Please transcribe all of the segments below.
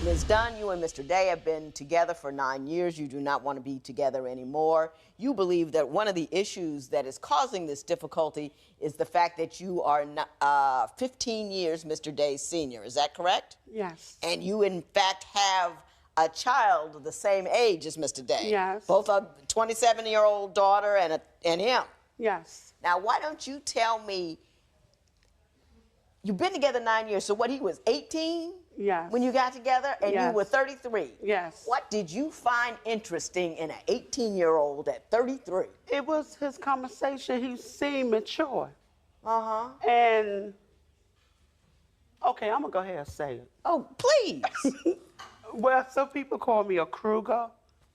Ms. Dunn, you and Mr. Day have been together for 9 years. You do not want to be together anymore. You believe that one of the issues that is causing this difficulty is the fact that you are 15 years Mr. Day's senior. Is that correct? Yes. And you, in fact, have a child the same age as Mr. Day. Yes. Both a 27-year-old daughter and him. Yes. Now, why don't you tell me, you've been together 9 years, so what, he was 18? Yes. When you got together, and Yes. you were 33? Yes. What did you find interesting in an 18-year-old at 33? It was his conversation. He seemed mature. Uh-huh. And, okay, I'm going to go ahead and say it. Oh, please. Well, some people call me a Cougar,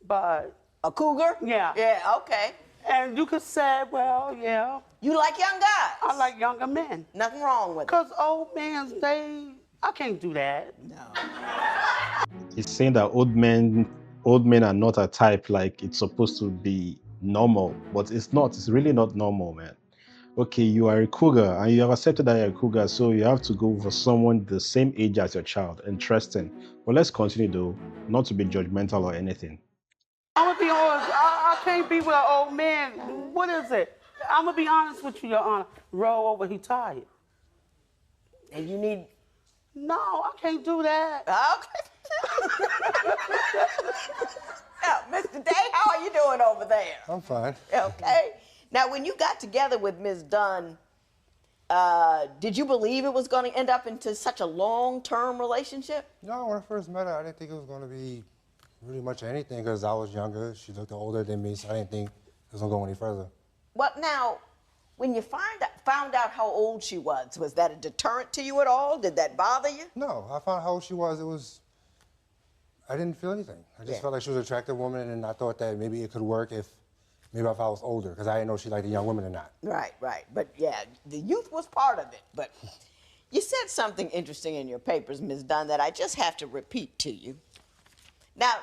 but... A cougar? Yeah. Yeah, okay. And you could say, well, yeah. You like young guys? I like younger men. Nothing wrong with it. Because old men, I can't do that. No. It's saying that old men are not a type like it's supposed to be normal, but it's not. It's really not normal, man. Okay, you are a cougar and you have accepted that you're a cougar, so you have to go for someone the same age as your child. Interesting. But let's continue though, not to be judgmental or anything. I'm gonna be honest. I can't be with an old man. What is it? I'm gonna be honest with you, Your Honor. Roll over, he tired. And you need... No, I can't do that. Okay. Now, Mr. Day, how are you doing over there? I'm fine. Okay. Now, when you got together with Ms. Dunn, did you believe it was going to end up into such a long-term relationship? No, when I first met her, I didn't think it was going to be really much of anything because I was younger. She looked older than me, so I didn't think it was going to go any further. Well, now, when you found out how old she was that a deterrent to you at all? Did that bother you? No, I found how old she was. I didn't feel anything. I just felt like she was an attractive woman, and I thought that maybe it could work if I was older, because I didn't know she liked a young woman or not. Right. But yeah, the youth was part of it. But you said something interesting in your papers, Ms. Dunn, that I just have to repeat to you. Now,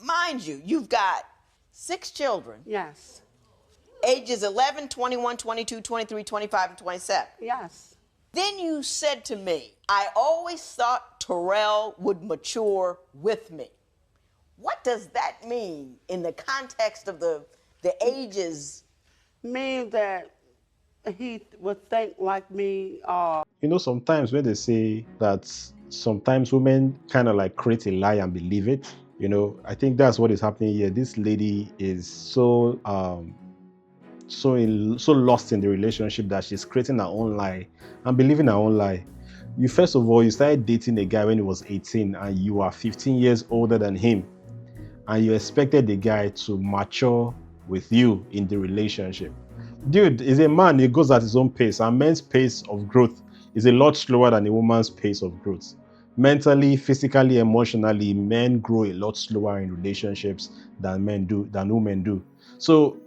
mind you, you've got 6 children. Yes. Ages 11, 21, 22, 23, 25, and 27. Yes. Then you said to me, I always thought Terrell would mature with me. What does that mean in the context of the ages? Mean that he would think like me. You know, sometimes when they say that sometimes women kind of like create a lie and believe it, you know, I think that's what is happening here. This lady is so lost in the relationship that she's creating her own lie and believing her own lie. You first of all, you started dating a guy when he was 18 and you are 15 years older than him, and you expected the guy to mature with you in the relationship. Dude, is a man, he goes at his own pace. A man's pace of growth is a lot slower than a woman's pace of growth. Mentally, physically, emotionally, men grow a lot slower in relationships than women do. So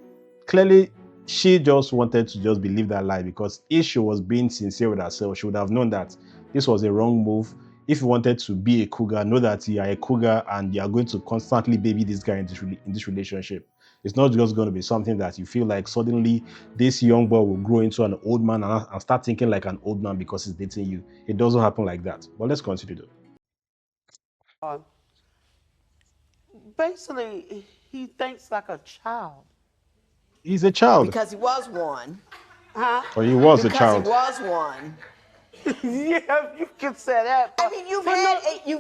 clearly, she just wanted to just believe that lie, because if she was being sincere with herself, she would have known that this was a wrong move. If you wanted to be a cougar, know that you are a cougar and you are going to constantly baby this guy in this relationship. It's not just going to be something that you feel like suddenly this young boy will grow into an old man and start thinking like an old man because he's dating you. It doesn't happen like that. But let's continue though. Basically, he thinks like a child. He's a child. Because he was one. Huh? Or he was a Because child. he was one. Yeah, you can say that. I mean, you've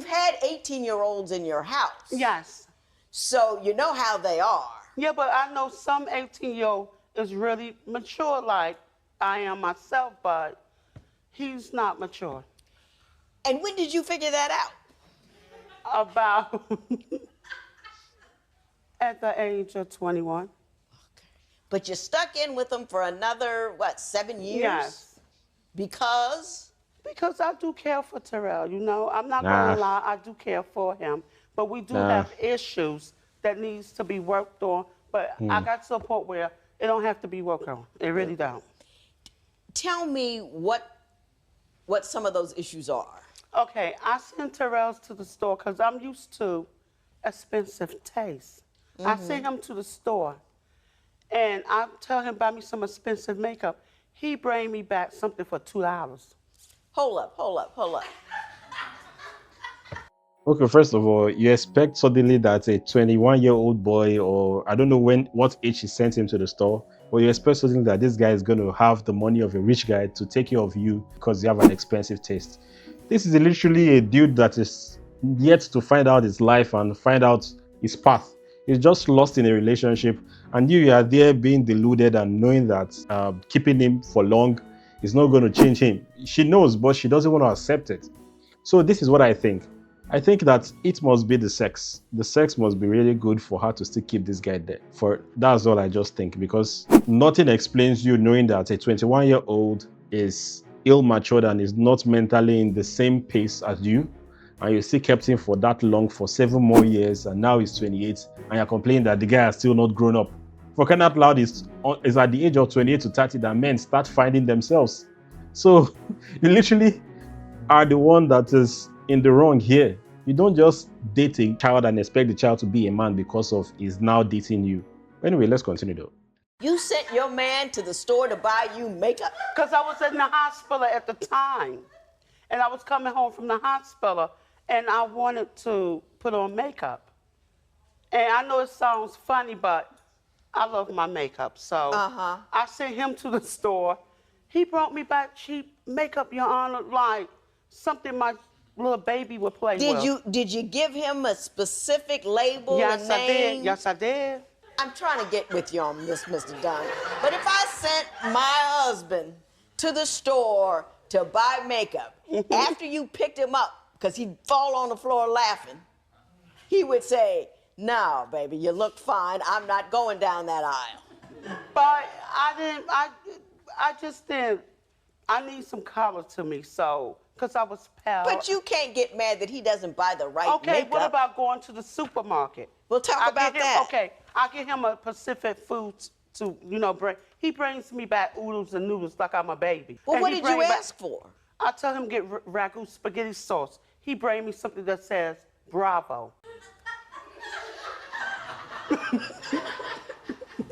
had 18-year-olds in your house. Yes. So you know how they are. Yeah, but I know some 18-year-old is really mature like I am myself, but he's not mature. And when did you figure that out? About at the age of 21. Okay. But you stuck in with him for another, 7 years? Yes. Because? Because I do care for Terrell, you know. I'm not going to lie, I do care for him. But we do have issues that needs to be worked on. But I got to a point where it don't have to be worked on. It really don't. Tell me what some of those issues are. Okay, I send Terrell's to the store because I'm used to expensive taste. I send him to the store, and I tell him buy me some expensive makeup. He bring me back something for $2. Hold up. Okay, first of all, you expect suddenly that a 21-year-old boy, or I don't know what age he sent him to the store, but you expect suddenly that this guy is going to have the money of a rich guy to take care of you because you have an expensive taste. This is literally a dude that is yet to find out his life and find out his path. He's just lost in a relationship, and you are there being deluded and knowing that keeping him for long is not going to change him. She knows, but she doesn't want to accept it. So this is what I think. I think that it must be the sex. The sex must be really good for her to still keep this guy there. For that's all I just think, because nothing explains you knowing that a 21-year-old is ill-matured and is not mentally in the same pace as you, and you still kept him for that long for 7 more years, and now he's 28, and you're complaining that the guy has still not grown up. For crying out loud, is at the age of 28 to 30 that men start finding themselves. So you literally are the one that is in the wrong here. You don't just date a child and expect the child to be a man because of he's now dating you. Anyway, let's continue though. You sent your man to the store to buy you makeup? Because I was in the hospital at the time. And I was coming home from the hospital, and I wanted to put on makeup. And I know it sounds funny, but I love my makeup. So I sent him to the store. He brought me back cheap makeup, Your Honor, like something my little baby would play with. Did you give him a specific label Yes, and name? I did. Yes, I did. I'm trying to get with you on this, Mr. Dunn. But if I sent my husband to the store to buy makeup, after you picked him up, because he'd fall on the floor laughing, he would say, "No, baby, you look fine. I'm not going down that aisle." But I just didn't. I need some color to me, so, because I was pale. But you can't get mad that he doesn't buy the right Okay, makeup. what about going to the supermarket? We'll talk about that. Okay, I get him a Pacific food to, bring. He brings me back oodles and noodles like I'm a baby. Well, And what he did you bring ask for? I tell him get ragu spaghetti sauce. He bring me something that says Bravo.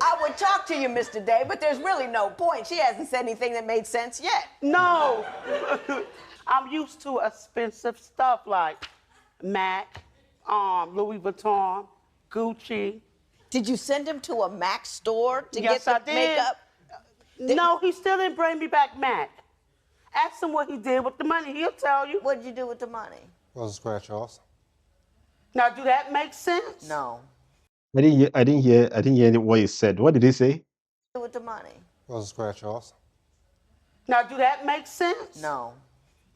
I would talk to you, Mr. Day, but there's really no point. She hasn't said anything that made sense yet. No, I'm used to expensive stuff like MAC, Louis Vuitton, Gucci. Did you send him to a MAC store to Yes, get I the did. makeup? No, he still didn't bring me back MAC. Ask him what he did with the money. He'll tell you. What did you do with the money? Well, scratch offs. Now, do that make sense? No. I didn't hear what he said. What did he say? With the money? Well, scratch offs. Now, do that make sense? No.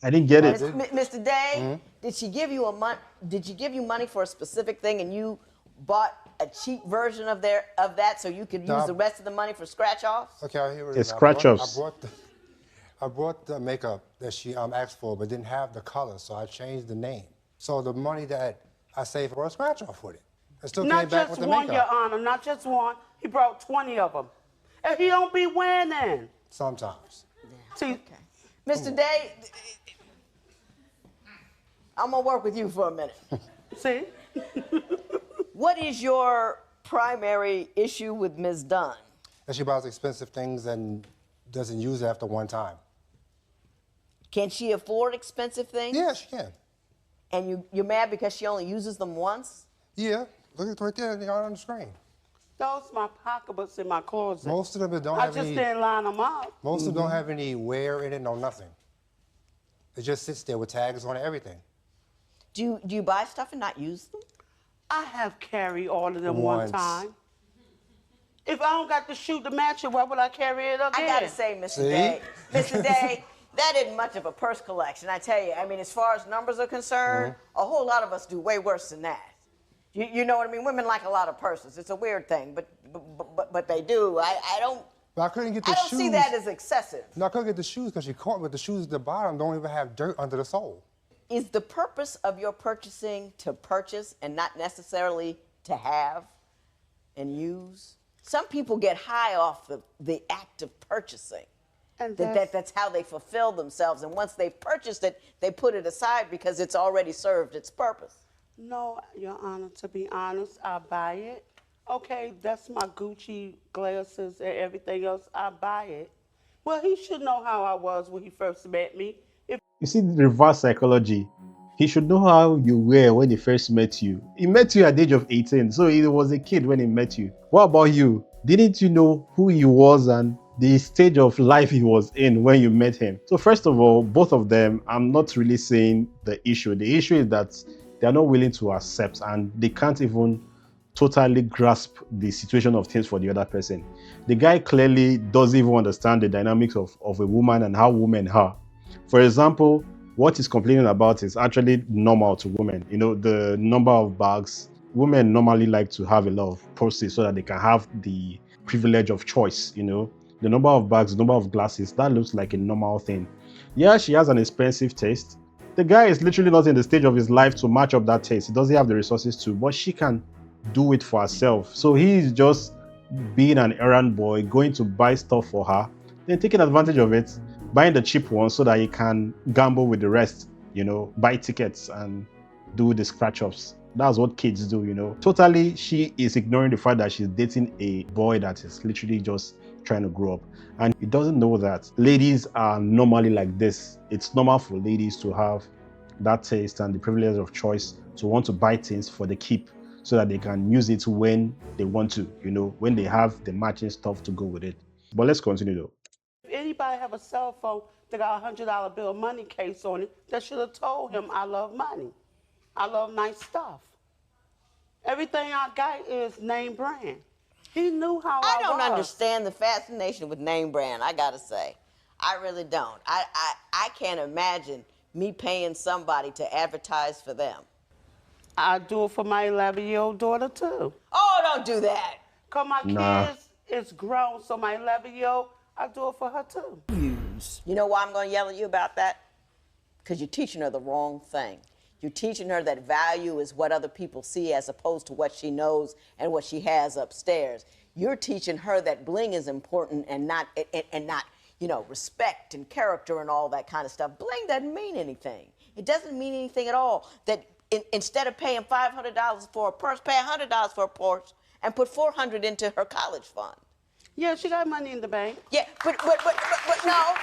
I didn't get it. Mr. Day, did she give you Did she give you money for a specific thing and you bought a cheap version of that so you could use the rest of the money for scratch offs? Okay, I hear what it It's is. scratch offs. I brought the makeup that she asked for, but didn't have the color, so I changed the name. So the money that I saved for a scratch off with it. I still came Not back with just the one, makeup. Your Honor, not just one. He brought 20 of them. And he don't be winning. Sometimes. See, Okay. Mr. Day, I'm going to work with you for a minute. see? What is your primary issue with Ms. Dunn? And she buys expensive things and doesn't use it after one time. Can she afford expensive things? Yeah, she can. And you're mad because she only uses them once? Yeah, look at it right there on the screen. Those my pocketbooks in my closet. Most of them don't I have just any. didn't line them up. Most of them don't have any wear in it, no nothing. It just sits there with tags on it, everything. Do you buy stuff and not use them? I have carried all of them one Once. time. If I don't got the shoe to match it, why would I carry it again? I gotta say, Mr. See? Day, Mr. Day, that isn't much of a purse collection, I tell you. I mean, as far as numbers are concerned, a whole lot of us do way worse than that. You know what I mean? Women like a lot of purses. It's a weird thing, but they do. I don't. But I couldn't get the I don't shoes. see that as excessive. No, I couldn't get the shoes because she caught me with the shoes at the bottom don't even have dirt under the sole. Is the purpose of your purchasing to purchase and not necessarily to have and use? Some people get high off the act of purchasing. And That's how they fulfill themselves. And once they've purchased it, they put it aside because it's already served its purpose. No, Your Honor, to be honest, I buy it. Okay, that's my Gucci glasses and everything else. I buy it. Well, he should know how I was when he first met me. You see the reverse psychology. He should know how you were when he first met you. He met you at the age of 18, so he was a kid when he met you. What about you? Didn't you know who he was and the stage of life he was in when you met him? So first of all, both of them, I'm not really saying the issue. The issue is that they're not willing to accept and they can't even totally grasp the situation of things for the other person. The guy clearly doesn't even understand the dynamics of a woman and how women are. For example, what he's complaining about is actually normal to women. You know, the number of bags. Women normally like to have a lot of purses so that they can have the privilege of choice, you know. The number of bags, the number of glasses, that looks like a normal thing. Yeah, she has an expensive taste. The guy is literally not in the stage of his life to match up that taste. He doesn't have the resources to, but she can do it for herself. So he's just being an errand boy, going to buy stuff for her, then taking advantage of it, buying the cheap ones so that he can gamble with the rest, you know, buy tickets and do the scratch offs. That's what kids do, you know. Totally, she is ignoring the fact that she's dating a boy that is literally just trying to grow up. And he doesn't know that ladies are normally like this. It's normal for ladies to have that taste and the privilege of choice to want to buy things for the keep so that they can use it when they want to, you know, when they have the matching stuff to go with it. But let's continue though. If anybody have a cell phone that got a $100 bill money case on it, they should have told him, I love money. I love nice stuff. Everything I got is name brand. He knew how I don't was. understand the fascination with name brand, I gotta say. I really don't. I can't imagine me paying somebody to advertise for them. I do it for my 11-year-old daughter too. Oh, don't do that. Because my kids is grown, so my 11-year-old, I do it for her too. You know why I'm gonna yell at you about that? Because you're teaching her the wrong thing. You're teaching her that value is what other people see as opposed to what she knows and what she has upstairs. You're teaching her that bling is important and not, you know, respect and character and all that kind of stuff. Bling doesn't mean anything. It doesn't mean anything at all. That instead of paying $500 for a purse, pay $100 for a purse and put $400 into her college fund. Yeah, she got money in the bank. Yeah, but no.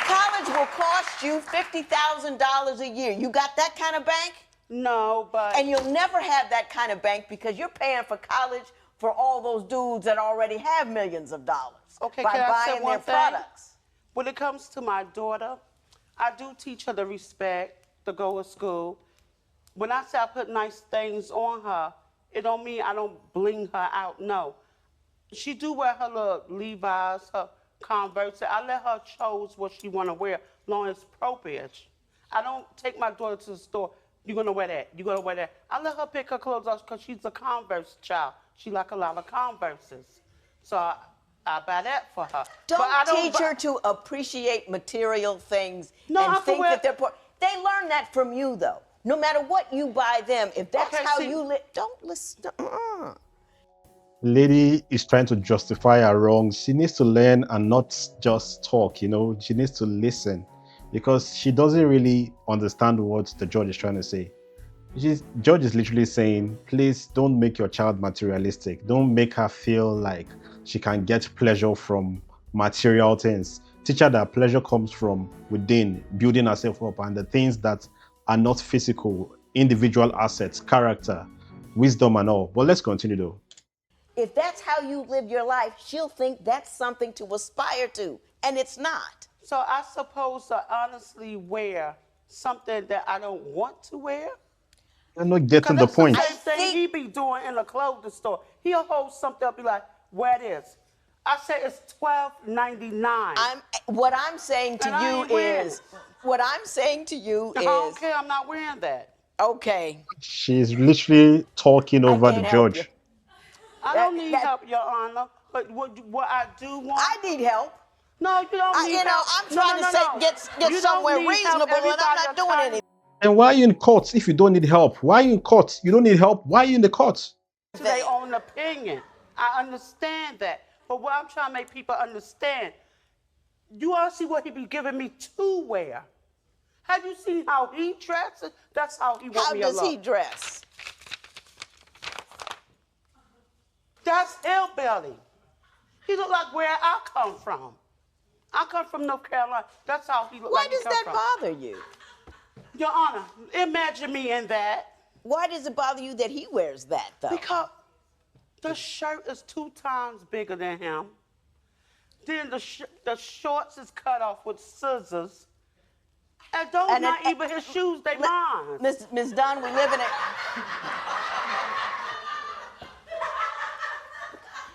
College will cost you $50,000 a year. You got that kind of bank? No, but... And you'll never have that kind of bank because you're paying for college for all those dudes that already have millions of dollars Okay, by can I say buying one their thing? products. When it comes to my daughter, I do teach her the respect, to go to school. When I say I put nice things on her, it don't mean I don't bling her out, no. She do wear her little Levi's, her Converse. I let her choose what she want to wear, long as appropriate. I don't take my daughter to the store, you're going to wear that, you're going to wear that. I let her pick her clothes out because she's a Converse child. She like a lot of Converses. So I buy that for her. Don't teach her to appreciate material things and think that they're poor. They learn that from you, though. No matter what you buy them, if that's how you live, don't listen. Lady is trying to justify her wrongs. She needs to learn and not just talk, you know. She needs to listen because she doesn't really understand what the judge is trying to say. Judge is literally saying, please don't make your child materialistic. Don't make her feel like she can get pleasure from material things. Teach her that pleasure comes from within, building herself up, and the things that are not physical, individual assets, character, wisdom and all. But let's continue though. If that's how you live your life, she'll think that's something to aspire to, and it's not. So I supposed to honestly wear something that I don't want to wear? You're not getting the point. That's the same thing he be doing in a clothing store. He'll hold something up, be like, wear this. I say it's $12.99. What I'm saying to you is, I don't care, I'm not wearing that. Okay. She's literally talking over the judge. I don't need help, Your Honor, but what I do want... I need help. No, you don't need help. You know, I'm trying to get somewhere reasonable, and I'm not doing anything. And why are you in court if you don't need help? Why are you in court? You don't need help. Why are you in the court? It's their own opinion. I understand that. But what I'm trying to make people understand, you all see what he be giving me to wear. Have you seen how he dresses? That's how he wants me to look. How does he dress? That's hillbilly. He look like where I come from. I come from North Carolina. That's how he look like he come from. Why does that bother you? Your Honor, imagine me in that. Why does it bother you that he wears that, though? Because the shirt is 2 times bigger than him. Then the shorts is cut off with scissors. And those not even his shoes, they mine. Miss Dunn, we live in a...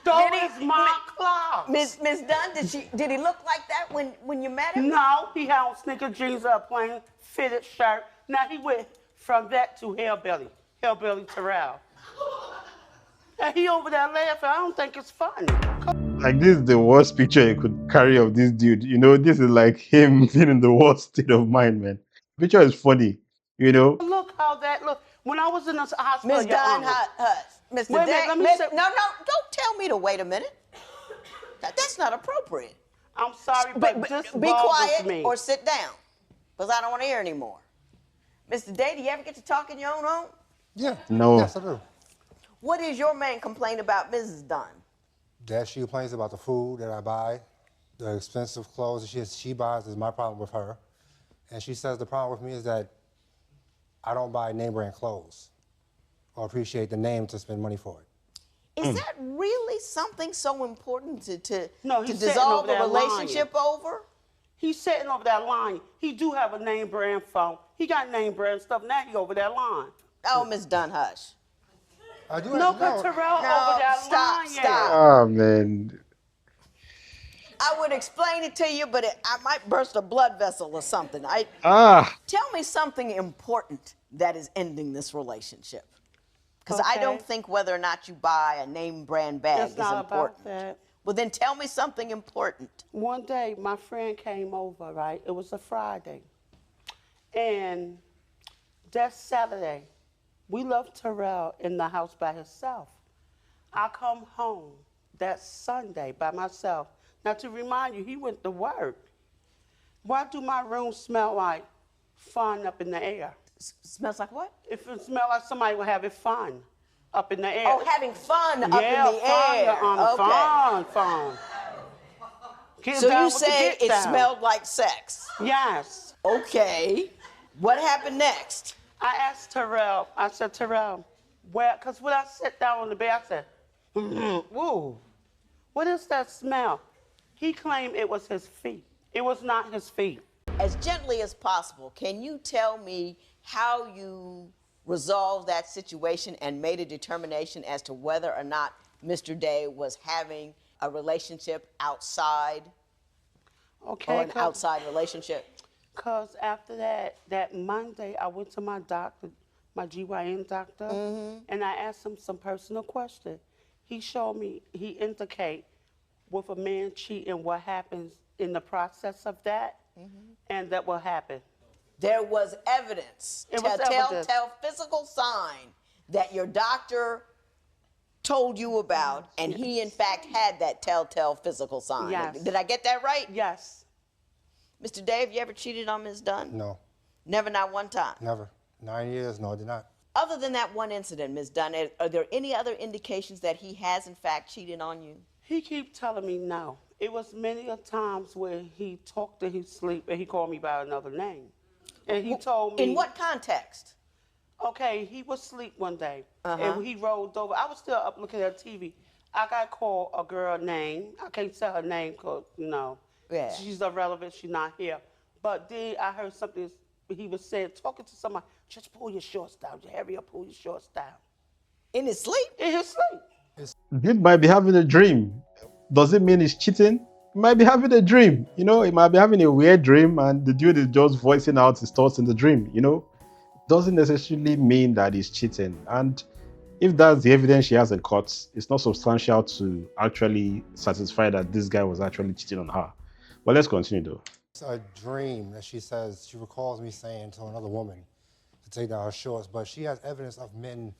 Those is my clothes. Miss Dunn, did he look like that when you met him? No, he had on sneaker jeans, a plain fitted shirt. Now he went from that to Hellbilly Terrell. And he over there laughing. I don't think it's funny. Like, this is the worst picture you could carry of this dude. You know, this is like him being in the worst state of mind, man. The picture is funny, you know. Look how that look. When I was in the hospital, Miss Dunn, Mr. Wait a minute, let me say... No, don't tell me to wait a minute. That's not appropriate. I'm sorry, but this be quiet me. or sit down, because I don't want to hear anymore. Mr. Day, do you ever get to talk in your own home? Yeah. No. Yes, I do. What is your main complaint about Mrs. Dunn? That she complains about the food that I buy, the expensive clothes that she buys is my problem with her. And she says the problem with me is that I don't buy name brand clothes or appreciate the name to spend money for it. Is that really something so important to No, he's sitting dissolve over a there relationship over? He's sitting over that line. He do have a name brand phone. He got name brand stuff. Now he over that line. Oh, Miss Dunn, hush. I do No, but Terrell over that line. Stop. Oh, man. I would explain it to you, but I might burst a blood vessel or something. Tell me something important that is ending this relationship. Because I don't think whether or not you buy a name brand bag is important. About that. Well, then tell me something important. One day, my friend came over, right? It was a Friday. And that Saturday, we left Terrell in the house by himself. I come home that Sunday by myself. Now, to remind you, he went to work. Why do my room smell like fun up in the air? Smells like what? If it smells like somebody was having fun up in the air. Oh, having fun up in the air. Fun. So you say it smelled like sex? Yes. Okay. What happened next? I asked Terrell, I said, Terrell, because when I sat down on the bed, I said, whoa, what is that smell? He claimed it was his feet. It was not his feet. As gently as possible, can you tell me how you resolved that situation and made a determination as to whether or not Mr. Day was having a relationship outside or an outside relationship? Because after that Monday, I went to my doctor, my GYN doctor, and I asked him some personal questions. He showed me, he indicate with a man cheating what happens in the process of that, and that will happen. There was evidence, telltale physical sign that your doctor told you about, and he in fact had that telltale physical sign. Yes. Did I get that right? Yes. Mr. Dave, you ever cheated on Ms. Dunn? No. Never, not one time? Never. 9 years, no, I did not. Other than that one incident, Ms. Dunn, are there any other indications that he has in fact cheated on you? He keep telling me no. It was many a times where he talked in his sleep and he called me by another name. And he told me... In what context? Okay, he was asleep one day, and he rolled over. I was still up looking at TV. I got called a girl name. I can't say her name because, you know, she's irrelevant. She's not here. But then I heard something he was saying, talking to somebody, just pull your shorts down. Hurry up, pull your shorts down. In his sleep? In his sleep. Dude might be having a dream. Does it mean he's cheating? He might be having a dream. You know, he might be having a weird dream and the dude is just voicing out his thoughts in the dream, you know? Doesn't necessarily mean that he's cheating. And if that's the evidence she has in court, it's not substantial to actually satisfy that this guy was actually cheating on her. But let's continue though. It's a dream that she says, she recalls me saying to another woman to take down her shorts, but she has evidence of men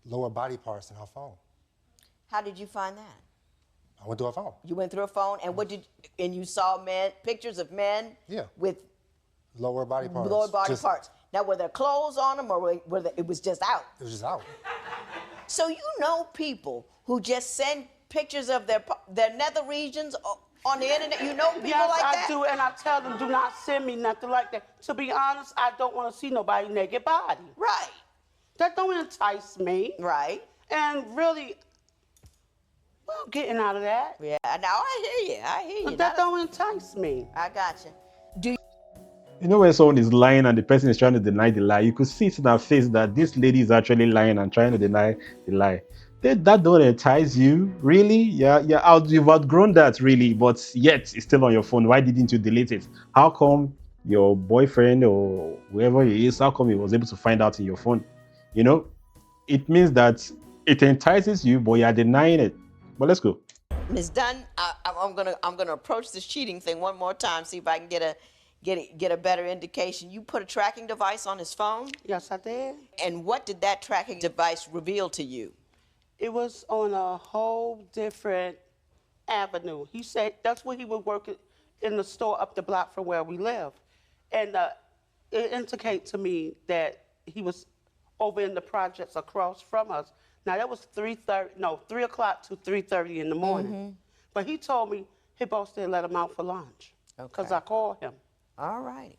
lower body parts in her phone. How did you find that? I went through her phone. You went through her phone, and you saw pictures of men with lower body parts. Lower body parts. Now, were there clothes on them, or it was just out? It was just out. So you know people who just send pictures of their nether regions on the internet? You know people Yes, like I that? do, and I tell them, do not send me nothing like that. To be honest, I don't want to see nobody naked body. Right, That don't entice me. right. And really, well, getting out of that. Yeah, now I hear you. I hear you. That don't entice me. I got you. Do you You know when someone is lying and the person is trying to deny the lie, you could see it in her face that this lady is actually lying and trying to deny the lie. That don't entice you, really? Yeah, you've outgrown that, really, but yet it's still on your phone. Why didn't you delete it? How come your boyfriend or whoever he is, how come he was able to find out in your phone? You know, it means that it entices you, but you're denying it. But let's go. Ms. Dunn, I'm gonna approach this cheating thing one more time, see if I can get a better indication. You put a tracking device on his phone, Yes, I did. and what did that tracking device reveal to you? It was on a whole different avenue. He said that's where he was working in the store up the block from where we live. And it indicated to me that he was over in the projects across from us. Now that was 3 o'clock to 3:30 in the morning. But he told me his boss didn't let him out for lunch because Okay. I called him. All right.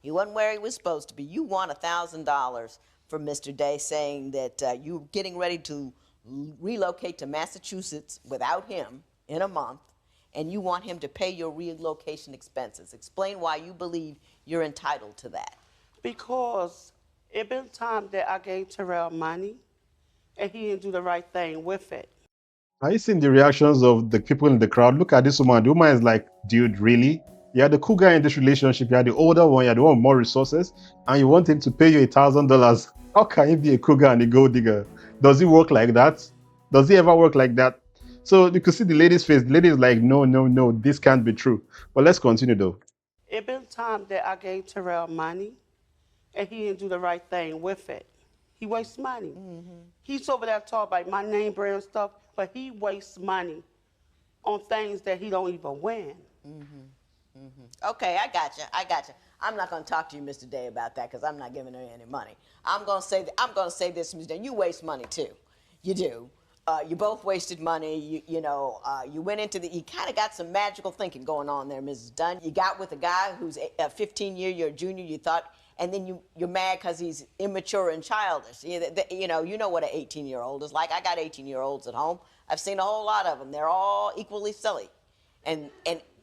He wasn't where he was supposed to be. You won $1,000 from Mr. Day saying that you were getting ready to relocate to Massachusetts without him in a month, and you want him to pay your relocation expenses. Explain why you believe you're entitled to that. Because it been time that I gave Terrell money and he didn't do the right thing with it. Are you seeing the reactions of the people in the crowd? Look at this woman. The woman is like, dude, really? You're the cougar in this relationship. You're the older one. You're the one with more resources. And you want him to pay you $1,000. How can he be a cougar and a gold digger? Does it work like that? Does it ever work like that? So you could see the lady's face. The lady is like, no, no, no, this can't be true. But let's continue though. It been time that I gave Terrell money and he didn't do the right thing with it. He wastes money. He's over there talking about my name brand stuff, but he wastes money on things that he don't even win. Okay, I got you. I'm not going to talk to you, Mr. Day, about that because I'm not giving her any money. I'm going to say this, Mr. Day. You waste money too. You do. You both wasted money. You went into you kind of got some magical thinking going on there, Mrs. Dunn. You got with a guy who's a 15-year, you're a junior. You thought, and then you're mad because he's immature and childish. You know what an 18-year-old is like. I got 18-year-olds at home. I've seen a whole lot of them. They're all equally silly, and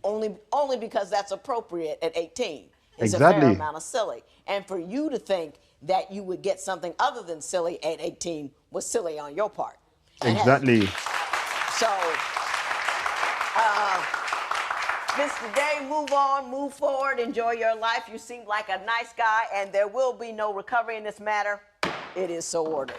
only because that's appropriate at 18. It's a fair Exactly. amount of silly. And for you to think that you would get something other than silly at 18 was silly on your part. Exactly. So, Mr. Day, move on, move forward, enjoy your life. You seem like a nice guy, and there will be no recovery in this matter. It is so ordered.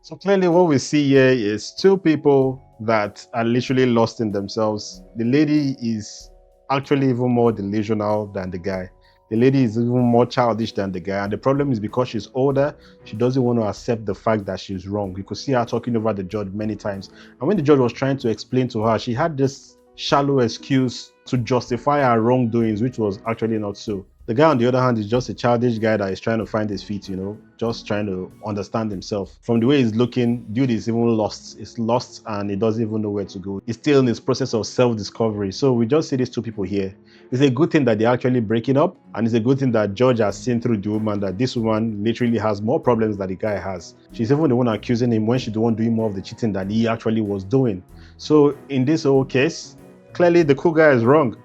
So clearly what we see here is two people that are literally lost in themselves. The lady is actually even more delusional than the guy. The lady is even more childish than the guy. And the problem is because she's older, she doesn't want to accept the fact that she's wrong. You could see her talking over the judge many times. And when the judge was trying to explain to her, she had this shallow excuse to justify her wrongdoings, which was actually not so. The guy, on the other hand, is just a childish guy that is trying to find his feet, just trying to understand himself. From the way he's looking, dude is even lost. He's lost and he doesn't even know where to go. He's still in his process of self-discovery. So we just see these two people here. It's a good thing that they're actually breaking up, and it's a good thing that George has seen through the woman that this woman literally has more problems than the guy has. She's even the one accusing him when she's the one doing more of the cheating than he actually was doing. So in this whole case, clearly the cool guy is wrong.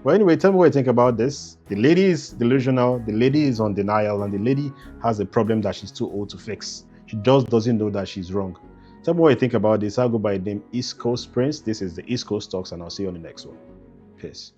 Well, anyway, tell me what you think about this. The lady is delusional, the lady is on denial, and the lady has a problem that she's too old to fix. She just doesn't know that she's wrong. Tell me what you think about this. I'll go by the name East Coast Prince. This is the East Coast Talks, and I'll see you on the next one. Peace.